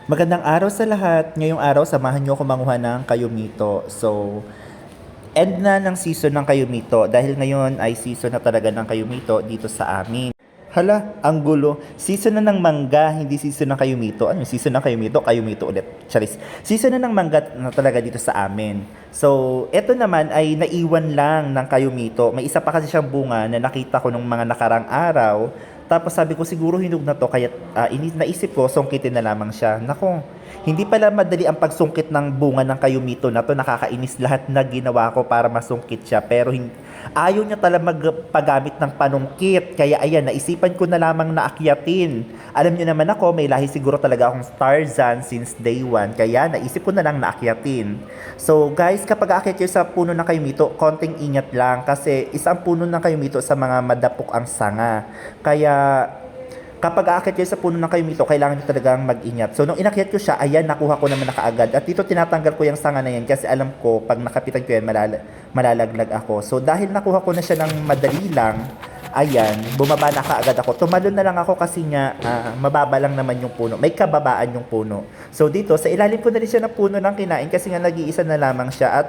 Magandang araw sa lahat. Ngayong araw, samahan niyo ako manguha ng kayumito. So, end na ng season ng kayumito dahil ngayon ay season na talaga ng kayumito dito sa amin. Hala, ang gulo. Season na ng mangga, hindi season ng kayumito. Ano yung season ng kayumito? Kayumito ulit. Charis. Season na ng mangga na talaga dito sa amin. So, eto naman ay naiwan lang ng kayumito. May isa pa kasi siyang bunga na nakita ko nung mga nakarang araw. Tapos sabi ko siguro hinog na to kaya naisip ko sungkitin na lamang siya. Nako, hindi pala madali ang pagsungkit ng bunga ng kayumito na to. Nakakainis lahat na ginawa ko para masungkit siya. Pero ayaw niya talaga magpagamit ng panungkit. Kaya ayan, naisipan ko na lamang na akyatin. Alam niyo naman ako, may lahi siguro talaga akong Tarzan since day one. Kaya naisip ko na lang na akyatin. So guys, kapag aakyat kayo sa puno ng kayumito, konting ingat lang. Kasi isang puno ng kayumito sa mga madapok ang sanga. Kaya kapag aakyat kayo sa puno ng kayumito, kailangan nyo talagang mag-ingat. So, nung inakyat ko siya, ayan, nakuha ko naman na kaagad. At dito tinatanggal ko yung sanga na yan kasi alam ko, pag nakapitan ko yan, malalaglag ako. So, dahil nakuha ko na siya ng madali lang, ayan, bumaba na kaagad ako. Tumalon na lang ako kasi nga, mababa lang naman yung puno. May kababaan yung puno. So, dito, sa ilalim ko na rin siya ng puno ng kinain kasi nga nag-iisa na lamang siya. At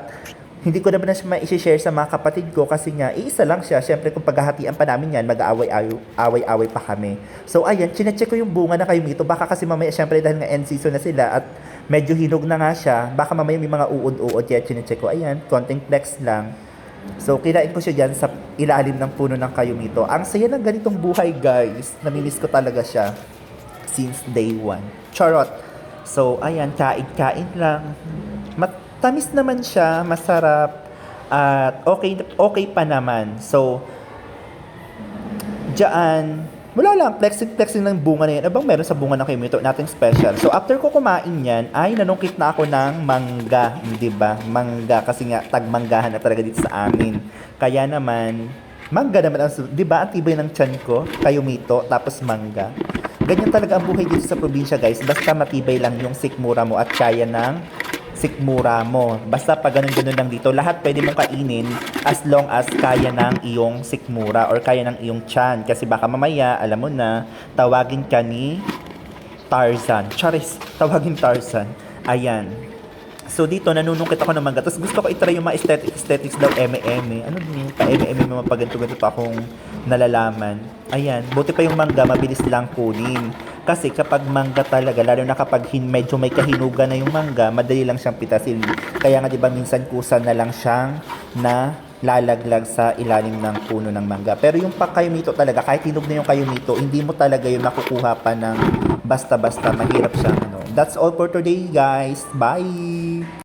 hindi ko naman na siya ma-share sa mga kapatid ko kasi nga, iisa lang siya. Siyempre, kung paghahatian pa namin yan, mag-aaway-away pa kami. So, ayan, chinecheck ko yung bunga na kayumito. Baka kasi mamaya, siyempre, dahil nga end season na sila at medyo hinog na nga siya, baka mamaya may mga uod-uod. Kaya chinecheck ko, ayan, konting flex lang. So, kinain ko siya dyan sa ilalim ng puno ng kayumito. Ang saya ng ganitong buhay, guys. Namimiss ko talaga siya since day one. Charot. So, ayan, kain-kain lang. Matamis naman siya, masarap, at okay pa naman. So, diyan, wala lang, flexing ng bunga na yan. Abang meron sa bunga ng kayumito, nothing special. So, after ko kumain yan, ay nanungkit na ako ng mangga, di ba? Mangga, kasi nga, tagmanggahan na talaga dito sa amin. Kaya naman, mangga naman, di ba? Ang tibay ng tiyan ko, kayumito, tapos mangga. Ganyan talaga ang buhay dito sa probinsya, guys. Basta matibay lang yung sikmura mo at kaya ng sikmura mo. Basta pag ganun-ganun lang dito, lahat pwede mong kainin as long as kaya ng iyong sikmura or kaya ng iyong tiyan. Kasi baka mamaya, alam mo na, tawagin ka ni Tarzan. Charis, tawagin Tarzan. Ayan. So dito, nanunungkit ako ng mangga. Tapos gusto ko itry yung mga aesthetics daw, eme-eme. Ano din yung pa-eme-eme, mga paganto-ganto pa akong nalalaman. Ayan, buti pa yung mangga, mabilis lang kunin. Kasi kapag mangga talaga, lalo na kapag medyo may kahinugan na yung mangga, madali lang siyang pitasin. Kaya nga 'di ba minsan kusa na lang siyang na lalaglag sa ilalim ng puno ng mangga. Pero yung kayumito talaga, kahit hinog na yung kayumito, hindi mo talaga yung makukuha pa ng basta-basta. Mahirap siyang ano. That's all for today, guys. Bye!